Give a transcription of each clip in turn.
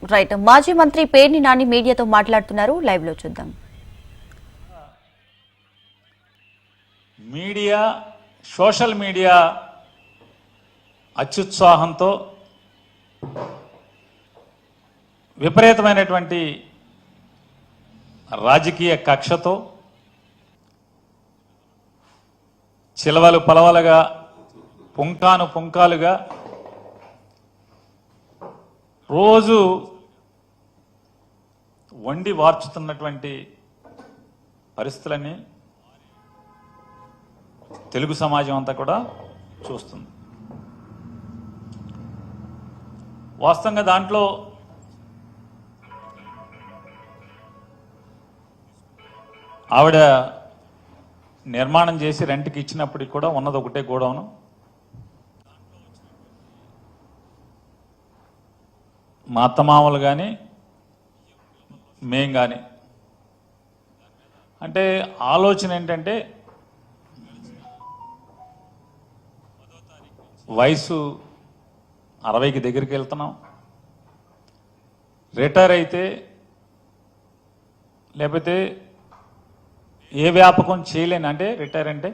Right. మాజీ మంత్రి పేర్ని నాని మీడియాతో మాట్లాడుతున్నారు. లైవ్ లో చూద్దాం. మీడియా, సోషల్ మీడియా అత్యుత్సాహంతో విపరీతమైనటువంటి రాజకీయ కక్షతో చిలవలు పలవలుగా పుంకాను పుంకాలుగా రోజు వండి వార్చుతున్నటువంటి పరిస్థితులన్నీ తెలుగు సమాజం అంతా కూడా చూస్తుంది. వాస్తవంగా దాంట్లో ఆవిడ నిర్మాణం చేసి రెంట్కి ఇచ్చినప్పటికి కూడా ఉన్నది ఒకటే గోడౌను. మా అత్తమామలు కానీ మేం కానీ అంటే ఆలోచన ఏంటంటే వయసు 60కి దగ్గరికి వెళ్తున్నాం. రిటైర్ అయితే లేకపోతే ఏ వ్యాపకం చేయలేని, అంటే రిటైర్ అంటే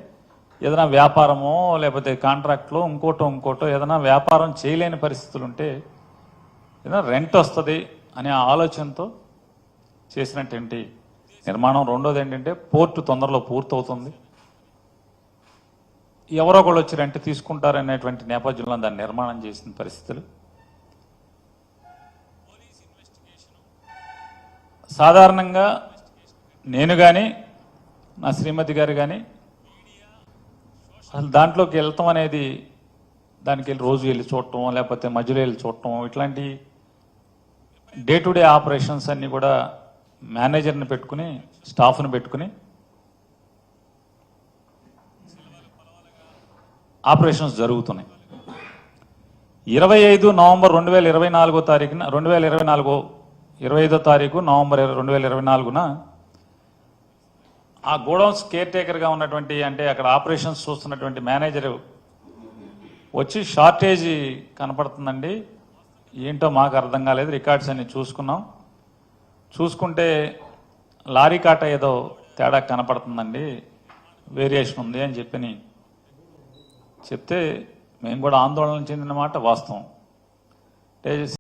ఏదైనా వ్యాపారమో లేకపోతే కాంట్రాక్ట్లో ఇంకోటో ఏదైనా వ్యాపారం చేయలేని పరిస్థితులు ఉంటే ఏదైనా రెంట్ వస్తుంది అనే ఆలోచనతో చేసినటువంటి నిర్మాణం. రెండోది ఏంటంటే పోర్టు తొందరలో పూర్తవుతుంది, ఎవరో ఒకళ్ళు వచ్చి రెంట్ తీసుకుంటారనేటువంటి నేపథ్యంలో దాన్ని నిర్మాణం చేసిన పరిస్థితులు. సాధారణంగా నేను కానీ నా శ్రీమతి గారు కానీ అసలు దాంట్లోకి వెళ్తాం అనేది, దానికి వెళ్ళి రోజు వెళ్ళి చూడటం లేకపోతే మధ్యలో వెళ్ళి చూడటం, ఇట్లాంటి డే టు డే ఆపరేషన్స్ అన్నీ కూడా మేనేజర్ని పెట్టుకుని స్టాఫ్ని పెట్టుకుని ఆపరేషన్స్ జరుగుతున్నాయి. 25 నవంబర్ 2024 తారీఖున 25వ తారీఖు నవంబర్ 2024న ఆ గోడౌన్స్ కేర్ టేకర్గా ఉన్నటువంటి, అంటే అక్కడ ఆపరేషన్స్ చూస్తున్నటువంటి మేనేజర్ వచ్చి షార్టేజ్ కనపడుతుందండి, ఏంటో మాకు అర్థం కాలేదు, రికార్డ్స్ అన్ని చూసుకున్నాం, చూసుకుంటే లారీ కాట ఏదో తేడా కనపడుతుందండి, వేరియేషన్ ఉంది అని చెప్తే మేము కూడా ఆందోళన చెందిన మాట వాస్తవం. అంటే